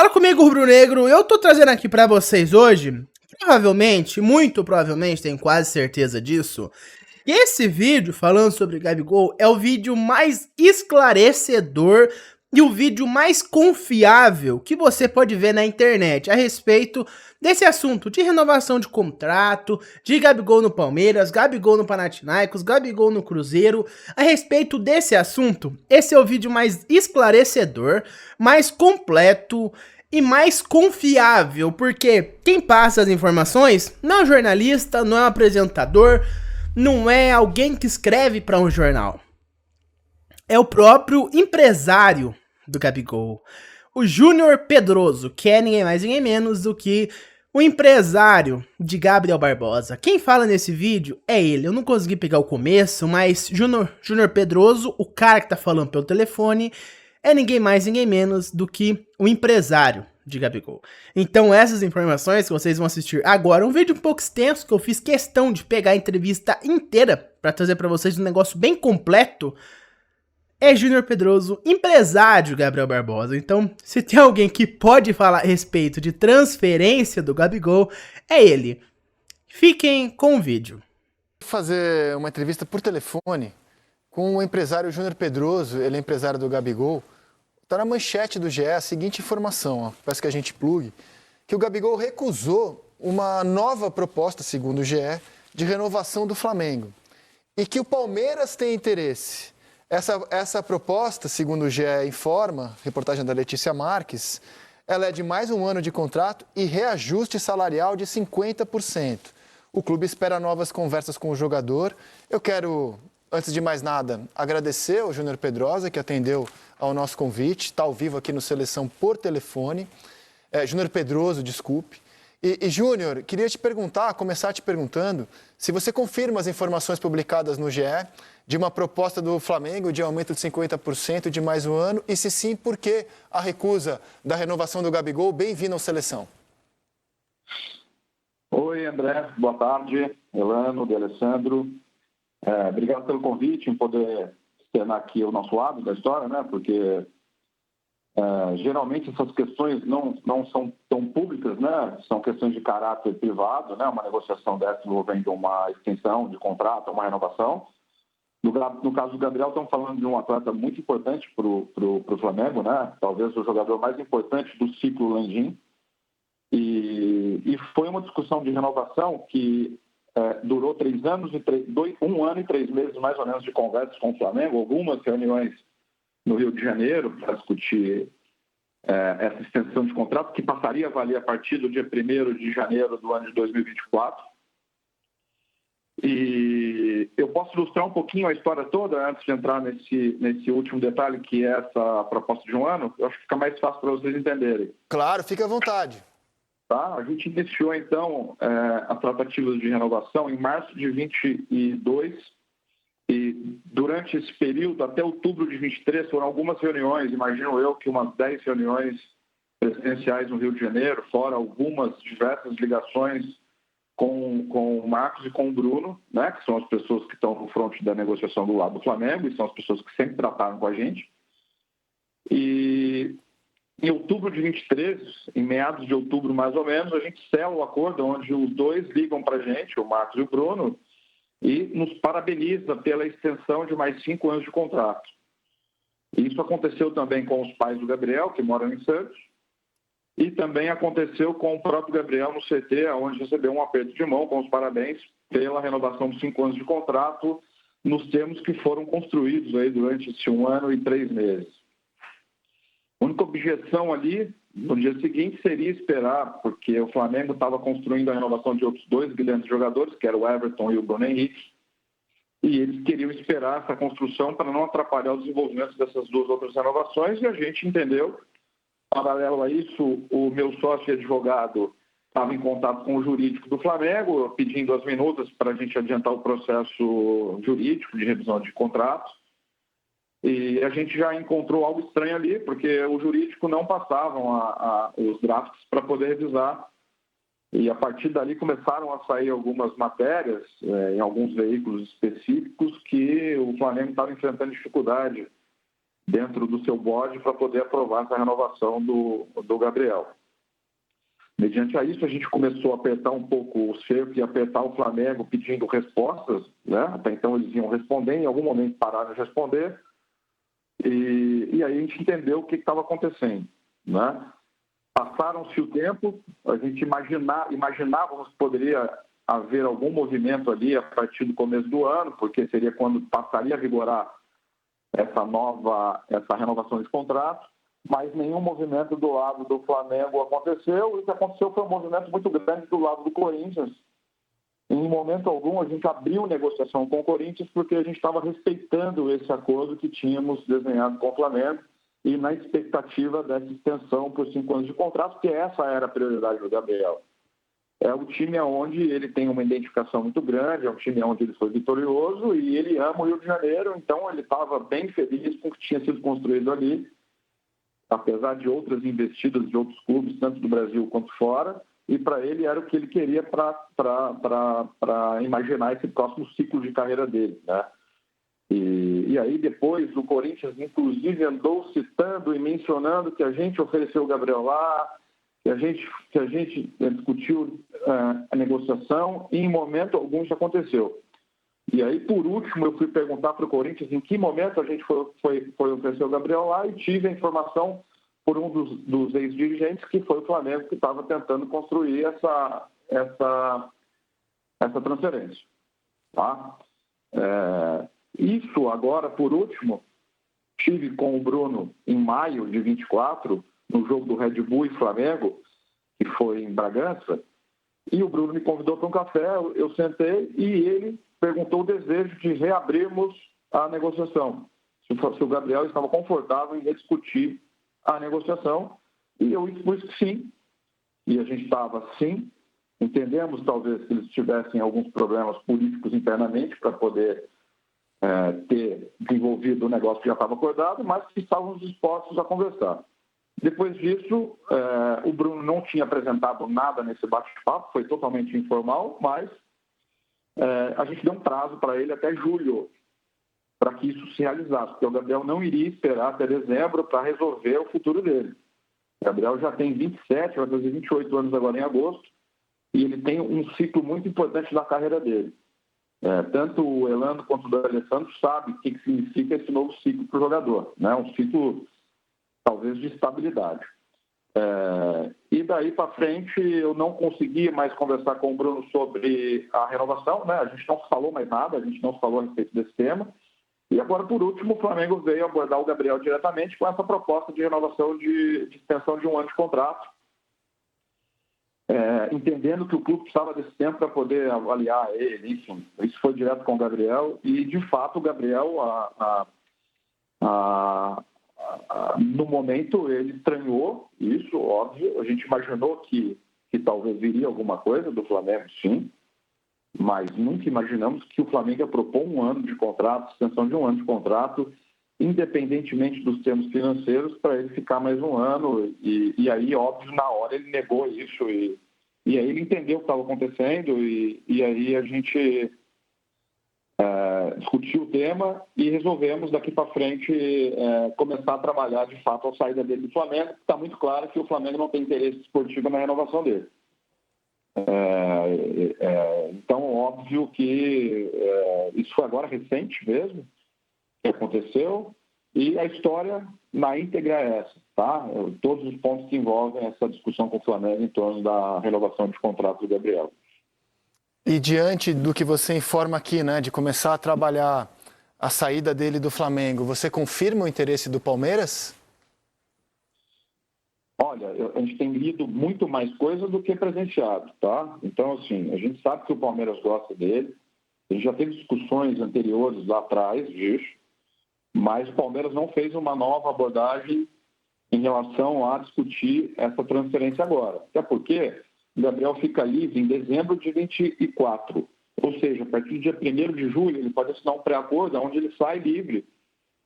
Fala comigo, rubro-negro. Eu tô trazendo aqui pra vocês hoje, provavelmente, muito provavelmente, tenho quase certeza disso, que esse vídeo falando sobre Gabigol é o vídeo mais esclarecedor e o vídeo mais confiável que você pode ver na internet a respeito desse assunto de renovação de contrato, de Gabigol no Palmeiras, Gabigol no Panathinaikos, Gabigol no Cruzeiro. A respeito desse assunto, esse é o vídeo mais esclarecedor, mais completo e mais confiável, porque quem passa as informações não é um jornalista, não é um apresentador, não é alguém que escreve para um jornal. É o próprio empresário do Gabigol, o Júnior Pedroso, que é ninguém mais ninguém menos do que o empresário de Gabriel Barbosa. Quem fala nesse vídeo é ele. Eu não consegui pegar o começo, mas Júnior Pedroso, o cara que tá falando pelo telefone, é ninguém mais ninguém menos do que o empresário de Gabigol. Então essas informações que vocês vão assistir agora, um vídeo um pouco extenso que eu fiz questão de pegar a entrevista inteira para trazer para vocês um negócio bem completo, é Júnior Pedroso, empresário Gabriel Barbosa. Então, se tem alguém que pode falar a respeito de transferência do Gabigol, é ele. Fiquem com o vídeo. Fazer uma entrevista por telefone com o empresário Júnior Pedroso, ele é empresário do Gabigol. Está na manchete do GE a seguinte informação, ó, peço que a gente plugue, que o Gabigol recusou uma nova proposta, segundo o GE, de renovação do Flamengo. E que o Palmeiras tem interesse. Essa proposta, segundo o GE informa, reportagem da Letícia Marques, ela é de mais um ano de contrato e reajuste salarial de 50%. O clube espera novas conversas com o jogador. Eu quero, antes de mais nada, agradecer ao Júnior Pedrosa, que atendeu ao nosso convite, está ao vivo aqui no Seleção por telefone. Júnior Pedroso, desculpe. E Júnior, queria te perguntar, começar te perguntando, se você confirma as informações publicadas no GE de uma proposta do Flamengo de aumento de 50% de mais um ano, e se sim, por que a recusa da renovação do Gabigol? Bem-vindo ao Seleção. Oi, André. Boa tarde. Elano, de Alessandro. Obrigado pelo convite em poder externar aqui o nosso lado da história, né? Porque geralmente essas questões não são tão públicas, né? São questões de caráter privado, né? Uma negociação dessa envolvendo uma extensão de contrato, uma renovação. No caso do Gabriel, estamos falando de um atleta muito importante para o Flamengo, né? Talvez o jogador mais importante do ciclo Landim. E foi uma discussão de renovação que durou 3 anos, 1 ano e 3 meses mais ou menos de conversas com o Flamengo, algumas reuniões no Rio de Janeiro para discutir essa extensão de contrato, que passaria a valer a partir do dia 1º de janeiro do ano de 2024. E eu posso ilustrar um pouquinho a história toda antes de entrar nesse último detalhe, que é essa proposta de 1 ano. Eu acho que fica mais fácil para vocês entenderem. Claro, fique à vontade. Tá? A gente iniciou, então, as tratativas de renovação em março de 22 e durante esse período, até outubro de 23, foram algumas reuniões, imagino eu que umas 10 reuniões presidenciais no Rio de Janeiro, fora algumas diversas ligações com o Marcos e com o Bruno, né, que são as pessoas que estão no fronte da negociação do lado do Flamengo e são as pessoas que sempre trataram com a gente. E em outubro de 23, em meados de outubro mais ou menos, a gente sela o acordo onde os dois ligam para a gente, o Marcos e o Bruno, e nos parabeniza pela extensão de mais 5 anos de contrato. Isso aconteceu também com os pais do Gabriel, que moram em Santos, e também aconteceu com o próprio Gabriel no CT, onde recebeu um aperto de mão com os parabéns pela renovação de 5 anos de contrato, nos termos que foram construídos aí durante esse 1 ano e 3 meses. A única objeção ali, no dia seguinte, seria esperar, porque o Flamengo estava construindo a renovação de outros 2 grandes jogadores, que era o Everton e o Bruno Henrique, e eles queriam esperar essa construção para não atrapalhar o desenvolvimento dessas 2 outras renovações, e a gente entendeu. Paralelo a isso, o meu sócio e advogado estava em contato com o jurídico do Flamengo, pedindo as minutas para a gente adiantar o processo jurídico de revisão de contratos. E a gente já encontrou algo estranho ali, porque o jurídico não passavam os drafts para poder revisar. E a partir dali começaram a sair algumas matérias em alguns veículos específicos que o Flamengo estava enfrentando dificuldade dentro do seu board para poder aprovar essa renovação do Gabriel. Mediante a isso, a gente começou a apertar um pouco o cerco e apertar o Flamengo pedindo respostas, né? Até então eles iam responder, em algum momento pararam de responder, e aí a gente entendeu o que estava acontecendo, né? Passaram-se o tempo, a gente imaginávamos que poderia haver algum movimento ali a partir do começo do ano, porque seria quando passaria a vigorar essa renovação de contrato, mas nenhum movimento do lado do Flamengo aconteceu. O que aconteceu foi um movimento muito grande do lado do Corinthians. Em momento algum, a gente abriu negociação com o Corinthians porque a gente estava respeitando esse acordo que tínhamos desenhado com o Flamengo e na expectativa dessa extensão por 5 anos de contrato, porque essa era a prioridade do Gabriel. É o time onde ele tem uma identificação muito grande, é um time onde ele foi vitorioso e ele ama o Rio de Janeiro, então ele estava bem feliz com o que tinha sido construído ali, apesar de outras investidas de outros clubes, tanto do Brasil quanto fora, e para ele era o que ele queria para imaginar esse próximo ciclo de carreira dele, né? E aí depois o Corinthians, inclusive, andou citando e mencionando que a gente ofereceu o Gabriel lá, que a gente discutiu a negociação e em momento algum isso aconteceu. E aí, por último, eu fui perguntar para o Corinthians em que momento a gente foi oferecer o Gabriel lá e tive a informação por um dos ex-dirigentes que foi o Flamengo que estava tentando construir essa transferência. Tá? Isso agora, por último, tive com o Bruno em maio de 24, no jogo do Red Bull e Flamengo, que foi em Bragança, e o Bruno me convidou para um café, eu sentei e ele perguntou o desejo de reabrirmos a negociação, se o Gabriel estava confortável em rediscutir a negociação, e eu expus que sim, e a gente estava sim, entendemos talvez que eles tivessem alguns problemas políticos internamente para poder ter desenvolvido o negócio que já estava acordado, mas que estávamos dispostos a conversar. Depois disso, o Bruno não tinha apresentado nada nesse bate-papo, foi totalmente informal, mas a gente deu um prazo para ele até julho, para que isso se realizasse, porque o Gabriel não iria esperar até dezembro para resolver o futuro dele. O Gabriel já tem 27, vai fazer 28 anos agora em agosto, e ele tem um ciclo muito importante na carreira dele. Tanto o Elano quanto o Alessandro sabem o que significa esse novo ciclo para o jogador, né? Um ciclo talvez de estabilidade. E daí para frente eu não consegui mais conversar com o Bruno sobre a renovação, né? A gente não falou mais nada, a gente não falou a respeito desse tema. E agora, por último, o Flamengo veio abordar o Gabriel diretamente com essa proposta de renovação de extensão de 1 ano de contrato, entendendo que o clube precisava desse tempo para poder avaliar ele, enfim. Isso foi direto com o Gabriel e, de fato, o Gabriel, no momento, ele estranhou isso, óbvio. A gente imaginou que talvez viria alguma coisa do Flamengo, sim, mas nunca imaginamos que o Flamengo ia propor 1 ano de contrato, extensão de 1 ano de contrato, independentemente dos termos financeiros, para ele ficar mais 1 ano. E aí, óbvio, na hora ele negou isso e aí ele entendeu o que estava acontecendo e aí a gente discutiu o tema e resolvemos daqui para frente começar a trabalhar de fato a saída dele do Flamengo. Está muito claro que o Flamengo não tem interesse esportivo na renovação dele. Então, óbvio que isso foi agora recente mesmo, que aconteceu, e a história na íntegra é essa, tá? Todos os pontos que envolvem essa discussão com o Flamengo em torno da renovação de contrato do Gabriel. E diante do que você informa aqui, né, de começar a trabalhar a saída dele do Flamengo, você confirma o interesse do Palmeiras? Olha, a gente tem lido muito mais coisa do que presenciado, tá? Então, assim, a gente sabe que o Palmeiras gosta dele, a gente já teve discussões anteriores lá atrás disso, mas o Palmeiras não fez uma nova abordagem em relação a discutir essa transferência agora. Até porque o Gabriel fica livre em dezembro de 24, ou seja, a partir do dia 1º de julho ele pode assinar um pré-acordo onde ele sai livre.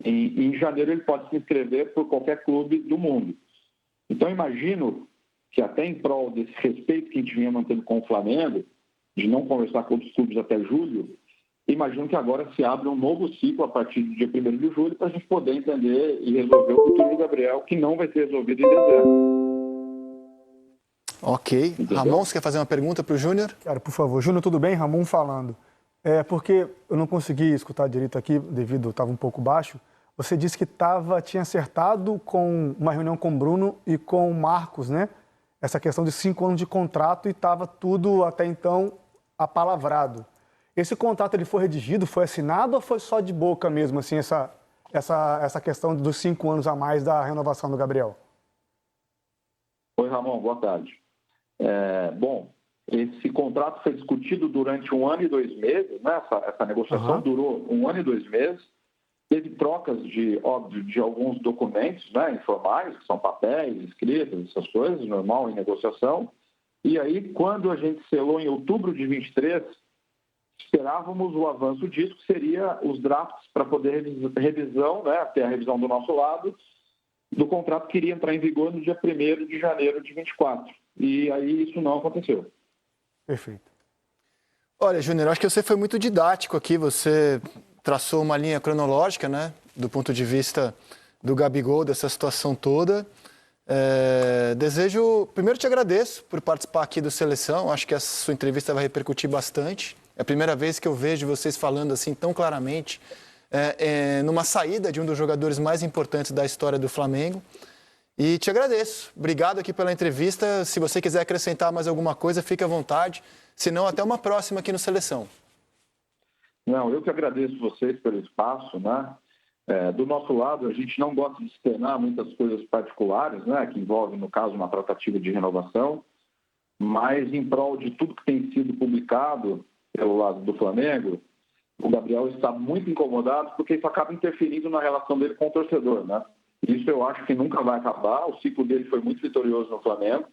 Em janeiro ele pode se inscrever por qualquer clube do mundo. Então, imagino que até em prol desse respeito que a gente vinha mantendo com o Flamengo, de não conversar com outros clubes até julho, Imagino que agora se abre um novo ciclo a partir do dia 1º de julho para a gente poder entender e resolver o futuro do Gabriel, que não vai ser resolvido em dezembro. Ok. Entendeu? Ramon, você quer fazer uma pergunta para o Júnior? Cara, por favor. Júnior, tudo bem? Ramon falando. Porque eu não consegui escutar direito aqui, devido, estava um pouco baixo. Você disse que tinha acertado com uma reunião com o Bruno e com o Marcos, né? Essa questão de 5 anos de contrato e estava tudo até então apalavrado. Esse contrato ele foi redigido, foi assinado ou foi só de boca mesmo, assim, essa questão dos 5 anos a mais da renovação do Gabriel? Oi, Ramon, boa tarde. Bom, esse contrato foi discutido durante 1 ano e 2 meses, né? Essa negociação durou 1 ano e 2 meses. Teve trocas de alguns documentos, né, informais, que são papéis, escritas, essas coisas, normal em negociação. E aí, quando a gente selou em outubro de 23, esperávamos o avanço disso, que seria os drafts para poder revisão, né, ter a revisão do nosso lado, do contrato que iria entrar em vigor no dia 1º de janeiro de 24. E aí isso não aconteceu. Perfeito. Olha, Júnior, acho que você foi muito didático aqui, você traçou uma linha cronológica, né, do ponto de vista do Gabigol, dessa situação toda. Primeiro te agradeço por participar aqui do Seleção, acho que a sua entrevista vai repercutir bastante. É a primeira vez que eu vejo vocês falando assim tão claramente numa saída de um dos jogadores mais importantes da história do Flamengo. E te agradeço. Obrigado aqui pela entrevista. Se você quiser acrescentar mais alguma coisa, fique à vontade. Se não, até uma próxima aqui no Seleção. Não, eu que agradeço vocês pelo espaço, né? Do nosso lado, a gente não gosta de externar muitas coisas particulares, né? Que envolvem, no caso, uma tratativa de renovação, mas em prol de tudo que tem sido publicado pelo lado do Flamengo, o Gabriel está muito incomodado porque isso acaba interferindo na relação dele com o torcedor, né? Isso eu acho que nunca vai acabar. O ciclo dele foi muito vitorioso no Flamengo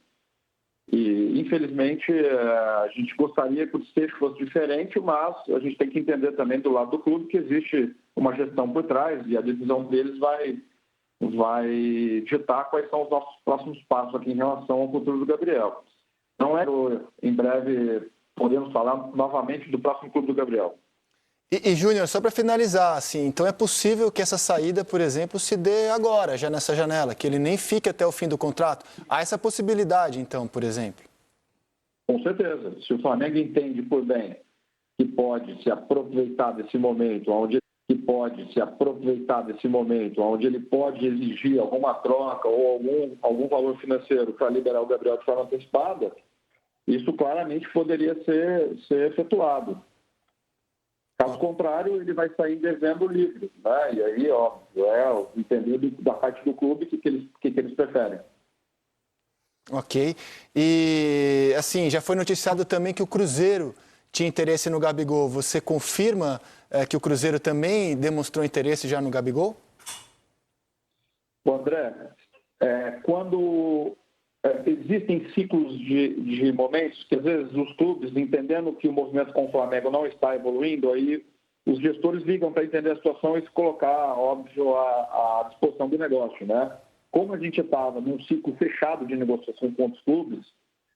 e, infelizmente, a gente gostaria que o desfecho fosse diferente, mas a gente tem que entender também do lado do clube que existe uma gestão por trás e a decisão deles vai ditar quais são os nossos próximos passos aqui em relação ao futuro do Gabriel. Não em breve podemos falar novamente do próximo clube do Gabriel. E Júnior, só para finalizar, assim, então é possível que essa saída, por exemplo, se dê agora, já nessa janela, que ele nem fique até o fim do contrato? Há essa possibilidade, então, por exemplo? Com certeza. Se o Flamengo entende por bem que pode se aproveitar desse momento, onde ele pode exigir alguma troca ou algum valor financeiro para liberar o Gabriel de forma antecipada, isso claramente poderia ser efetuado. Caso contrário, ele vai sair em dezembro livre, né? E aí, óbvio, entender da parte do clube o que eles preferem. Ok. E, assim, já foi noticiado também que o Cruzeiro tinha interesse no Gabigol. Você confirma que o Cruzeiro também demonstrou interesse já no Gabigol? Bom, André, quando existem ciclos de momentos que, às vezes, os clubes, entendendo que o movimento com o Flamengo não está evoluindo, aí os gestores ligam para entender a situação e se colocar, óbvio, à disposição do negócio, né? Como a gente estava num ciclo fechado de negociação com outros clubes,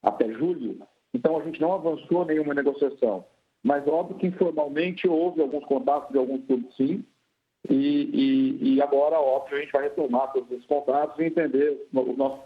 até julho, então a gente não avançou nenhuma negociação. Mas, óbvio que informalmente houve alguns contatos de alguns clubes, sim, e agora, óbvio, a gente vai retomar todos esses contatos e entender os nossos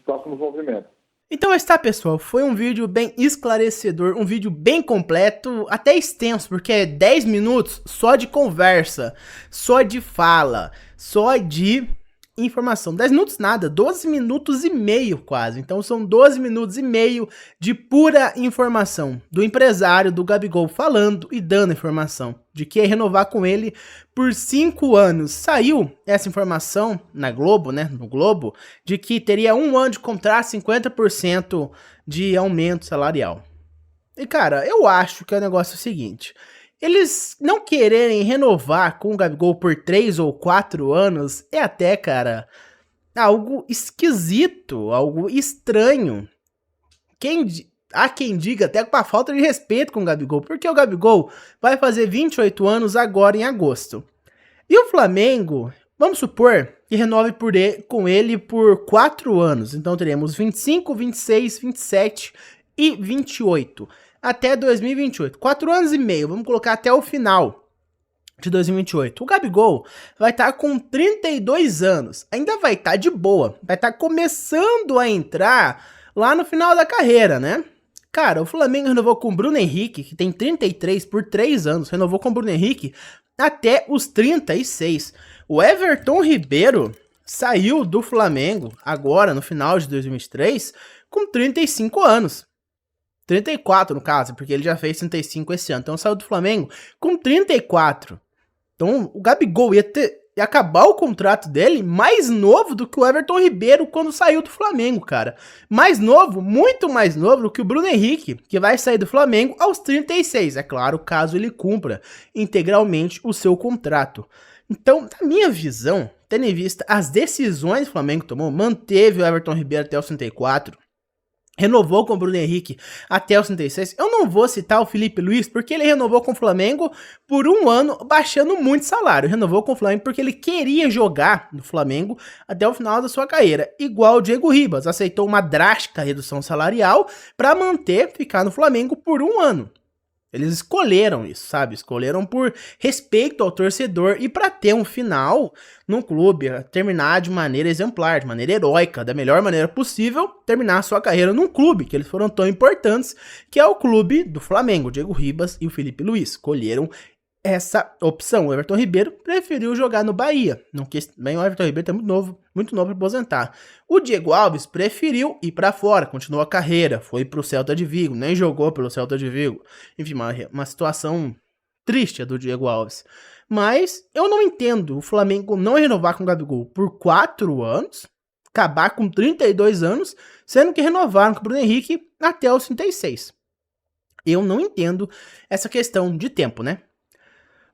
próximos movimentos. Então está, pessoal, foi um vídeo bem esclarecedor, um vídeo bem completo, até extenso, porque é 10 minutos só de conversa, só de fala, só de informação. 10 minutos nada, 12 minutos e meio quase. Então são 12 minutos e meio de pura informação do empresário do Gabigol falando e dando informação de que ia renovar com ele por 5 anos. Saiu essa informação na Globo, né, no Globo, de que teria 1 ano de contrato, 50% de aumento salarial. E cara, eu acho que o negócio é o seguinte: eles não quererem renovar com o Gabigol por 3 ou 4 anos é até, cara, algo esquisito, algo estranho. Há quem diga até com a falta de respeito com o Gabigol, porque o Gabigol vai fazer 28 anos agora em agosto. E o Flamengo, vamos supor que renove com ele por 4 anos. Então teremos 25, 26, 27 e 28. até 2028. 4 anos e meio, vamos colocar até o final de 2028. O Gabigol vai estar com 32 anos, ainda vai estar de boa, vai estar começando a entrar lá no final da carreira, né? Cara, o Flamengo renovou com o Bruno Henrique, que tem 33 por 3 anos, renovou com o Bruno Henrique até os 36. O Everton Ribeiro saiu do Flamengo agora, no final de 2023, com 35 anos. 34 no caso, porque ele já fez 35 esse ano. Então saiu do Flamengo com 34. Então o Gabigol ia acabar o contrato dele mais novo do que o Everton Ribeiro quando saiu do Flamengo, cara. Mais novo, muito mais novo do que o Bruno Henrique, que vai sair do Flamengo aos 36. É claro, caso ele cumpra integralmente o seu contrato. Então, na minha visão, tendo em vista as decisões que o Flamengo tomou, manteve o Everton Ribeiro até os 34, renovou com o Bruno Henrique até os 36. Eu não vou citar o Felipe Luiz, porque ele renovou com o Flamengo por 1 ano, baixando muito salário. Renovou com o Flamengo porque ele queria jogar no Flamengo até o final da sua carreira. Igual o Diego Ribas, aceitou uma drástica redução salarial para ficar no Flamengo por 1 ano. Eles escolheram isso, sabe? Escolheram por respeito ao torcedor e para ter um final num clube, terminar de maneira exemplar, de maneira heróica, da melhor maneira possível, terminar a sua carreira num clube, que eles foram tão importantes, que é o clube do Flamengo. O Diego Ribas e o Felipe Luiz escolheram essa opção. O Everton Ribeiro preferiu jogar no Bahia. Não quis, bem, o Everton Ribeiro tá muito novo para aposentar. O Diego Alves preferiu ir para fora, continuou a carreira, foi pro Celta de Vigo, nem jogou pelo Celta de Vigo. Enfim, uma situação triste a do Diego Alves. Mas eu não entendo o Flamengo não renovar com o Gabigol por 4 anos, acabar com 32 anos, sendo que renovaram com o Bruno Henrique até os 36. Eu não entendo essa questão de tempo, né?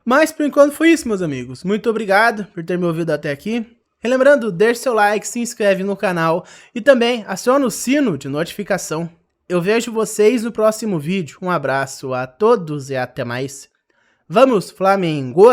Mas por enquanto foi isso, meus amigos. Muito obrigado por ter me ouvido até aqui. Relembrando, deixe seu like, se inscreve no canal e também aciona o sino de notificação. Eu vejo vocês no próximo vídeo. Um abraço a todos e até mais. Vamos, Flamengo!